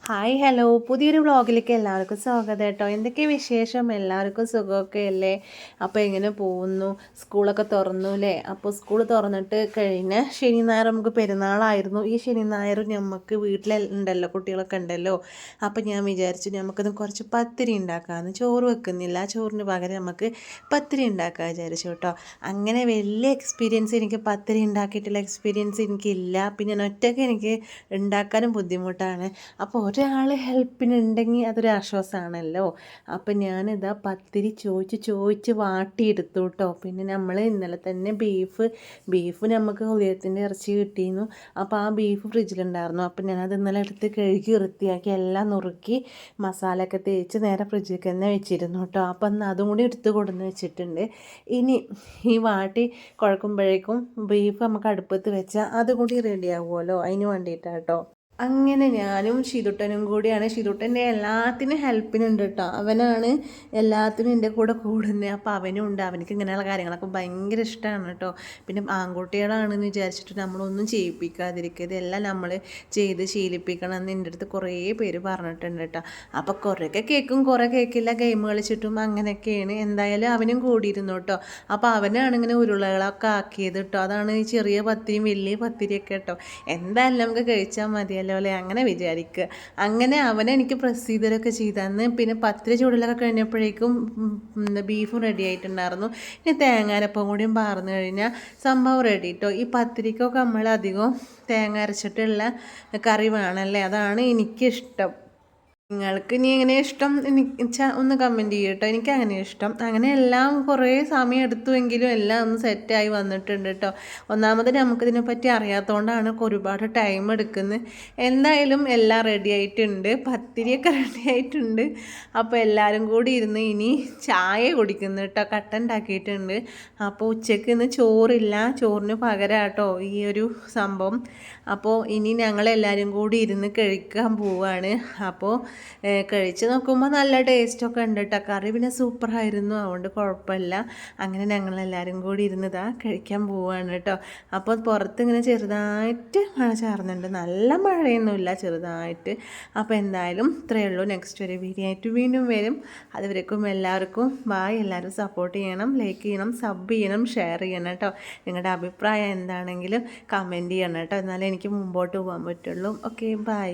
Hi hello പുതിയൊരു വ്ളോഗിലേക്ക് എല്ലാവർക്കും സ്വാഗതം കേട്ടോ. എന്തൊക്കെ വിശേഷം? എല്ലാവർക്കും സുഖമൊക്കെ അല്ലേ? അപ്പോൾ എങ്ങനെ പോകുന്നു? സ്കൂളൊക്കെ തുറന്നു അല്ലേ? അപ്പോൾ സ്കൂൾ തുറന്നിട്ട് കഴിഞ്ഞ ശനി ഞായർ നമുക്ക് പെരുന്നാളായിരുന്നു. ഈ ശനി ഞായറും നമുക്ക് വീട്ടിലുണ്ടല്ലോ, കുട്ടികളൊക്കെ ഉണ്ടല്ലോ. അപ്പോൾ ഞാൻ വിചാരിച്ചു നമുക്കിന്ന് കുറച്ച് പത്തിരി ഉണ്ടാക്കാമെന്ന്. ചോറ് വെക്കുന്നില്ല, ചോറിന് പകരം നമുക്ക് പത്തിരി ഉണ്ടാക്കാൻ വിചാരിച്ചു കേട്ടോ. അങ്ങനെ വലിയ എക്സ്പീരിയൻസ് എനിക്ക് പത്തിരി ഉണ്ടാക്കിയിട്ടുള്ള എക്സ്പീരിയൻസ് എനിക്കില്ല. പിന്നെ ഒറ്റയ്ക്ക് എനിക്ക് ഉണ്ടാക്കാനും ബുദ്ധിമുട്ടാണ്. അപ്പോൾ ഒരാൾ ഹെൽപ്പിനുണ്ടെങ്കിൽ അതൊരു ആശ്വാസമാണല്ലോ. അപ്പം ഞാനിതാ പത്തിരി ചോദിച്ച് വാട്ടിയെടുത്തു കേട്ടോ. പിന്നെ നമ്മൾ ഇന്നലെ തന്നെ ബീഫ് നമുക്ക് ഉദയത്തിൻ്റെ ഇറച്ചി കിട്ടിയിരുന്നു. അപ്പോൾ ആ ബീഫ് ഫ്രിഡ്ജിലുണ്ടായിരുന്നു. അപ്പം ഞാനത് ഇന്നലെ എടുത്ത് കഴുകി വൃത്തിയാക്കി എല്ലാം നുറുക്കി മസാലയൊക്കെ തേച്ച് നേരെ ഫ്രിഡ്ജിൽ തന്നെ വെച്ചിരുന്നു കേട്ടോ. അപ്പം എന്നാൽ അതും കൂടി എടുത്ത് കൊടുന്ന് വെച്ചിട്ടുണ്ട്. ഇനി ഈ വാട്ടി കുഴക്കുമ്പോഴേക്കും ബീഫ് നമുക്ക് അടുപ്പത്ത് വെച്ചാൽ അതുകൂടി റെഡി ആവുമല്ലോ, അതിന് വേണ്ടിയിട്ടാണ് കേട്ടോ. അങ്ങനെ ഞാനും ഷിതുട്ടനും കൂടിയാണ്. ഷിതുട്ടൻ്റെ എല്ലാത്തിനും ഹെൽപ്പിനുണ്ട് കേട്ടോ. അവനാണ് എല്ലാത്തിനും എൻ്റെ കൂടെ കൂടുന്നത്. അപ്പോൾ അവനും ഉണ്ട്. അവനക്ക് ഇങ്ങനെയുള്ള കാര്യങ്ങളൊക്കെ ഭയങ്കര ഇഷ്ടമാണ് കേട്ടോ. പിന്നെ ആൺകുട്ടികളാണെന്ന് വിചാരിച്ചിട്ട് നമ്മളൊന്നും ചെയ്യിപ്പിക്കാതിരിക്കുക, ഇതെല്ലാം നമ്മൾ ചെയ്ത് ശീലിപ്പിക്കണം എന്ന് എൻ്റെ അടുത്ത് കുറേ പേര് പറഞ്ഞിട്ടുണ്ട് കേട്ടോ. അപ്പോൾ കുറേയൊക്കെ കേൾക്കും, കുറേ കേൾക്കില്ല, ഗെയിം കളിച്ചിട്ടും അങ്ങനെയൊക്കെയാണ്. എന്തായാലും അവനും കൂടിയിരുന്നു കേട്ടോ. അപ്പോൾ അവനാണ് ഇങ്ങനെ ഉരുളകളൊക്കെ ആക്കിയത് കേട്ടോ. അതാണ് ഈ ചെറിയ പത്തിരിയും വലിയ പത്തിരിയൊക്കെ കേട്ടോ. എന്തായാലും നമുക്ക് കഴിച്ചാൽ മതിയല്ലോ അല്ലേ, അങ്ങനെ വിചാരിക്കുക. അങ്ങനെ അവനെനിക്ക് പ്രൊസീജിയറൊക്കെ ചെയ്തന്ന്. പിന്നെ പത്തിരി ചൂടിലൊക്കെ കഴിഞ്ഞപ്പോഴേക്കും ബീഫും റെഡി ആയിട്ടുണ്ടായിരുന്നു. ഇനി തേങ്ങാരപ്പം കൂടിയും പാർന്നു കഴിഞ്ഞാൽ സംഭവം റെഡി കേട്ടോ. ഈ പത്തിരിക്കൊക്കെ നമ്മളധികം തേങ്ങ അരച്ചിട്ടുള്ള കറി വേണമല്ലേ, അതാണ് എനിക്കിഷ്ടം. നിങ്ങൾക്ക് ഇനി എങ്ങനെ ഇഷ്ടം ഒന്ന് കമൻറ്റ് ചെയ്യൂ കേട്ടോ. എനിക്ക് അങ്ങനെ ഇഷ്ടം. അങ്ങനെ എല്ലാം കുറേ സമയം എടുത്തുവെങ്കിലും എല്ലാം ഒന്ന് സെറ്റായി വന്നിട്ടുണ്ട് കേട്ടോ. ഒന്നാമത് നമുക്കിതിനെ പറ്റി അറിയാത്തതുകൊണ്ടാണ് ഒരുപാട് ടൈം എടുക്കുന്നത്. എന്തായാലും എല്ലാം റെഡി ആയിട്ടുണ്ട്, പത്തിരിയൊക്കെ റെഡി ആയിട്ടുണ്ട്. അപ്പോൾ എല്ലാവരും കൂടി ഇരുന്ന് ഇനി ചായ കുടിക്കുന്നു കേട്ടോ. കട്ടൻ ഉണ്ടാക്കിയിട്ടുണ്ട്. അപ്പോൾ ഉച്ചയ്ക്ക് ഇന്ന് ചോറില്ല, ചോറിന് പകരം കേട്ടോ ഈ ഒരു സംഭവം. അപ്പോൾ ഇനി ഞങ്ങളെല്ലാവരും കൂടി ഇരുന്ന് കഴിക്കാൻ പോവുകയാണ്. അപ്പോൾ കഴിച്ച് നോക്കുമ്പോൾ നല്ല ടേസ്റ്റൊക്കെ ഉണ്ട് കേട്ടോ. കറി പിന്നെ സൂപ്പറായിരുന്നു, അതുകൊണ്ട് കുഴപ്പമില്ല. അങ്ങനെ ഞങ്ങളെല്ലാവരും കൂടി ഇരുന്നതാ കഴിക്കാൻ പോവുകയാണ് കേട്ടോ. അപ്പോൾ പുറത്ത് ഇങ്ങനെ ചെറുതായിട്ട് മഴ ചാറുന്നുണ്ട്, നല്ല മഴയൊന്നുമില്ല, ചെറുതായിട്ട്. അപ്പോൾ എന്തായാലും ഇത്രയേ ഉള്ളൂ. നെക്സ്റ്റ് ഒരു വീഡിയോ ആയിട്ട് വീണ്ടും വരും. അതുവരേക്കും എല്ലാവർക്കും ബായ്. എല്ലാവരും സപ്പോർട്ട് ചെയ്യണം, ലൈക്ക് ചെയ്യണം, സബ് ചെയ്യണം, ഷെയർ ചെയ്യണം കേട്ടോ. നിങ്ങളുടെ അഭിപ്രായം എന്താണെങ്കിലും കമൻറ്റ് ചെയ്യണം കേട്ടോ. എന്നാലേ എനിക്ക് മുമ്പോട്ട് പോകാൻ പറ്റുള്ളൂ. Okay, by.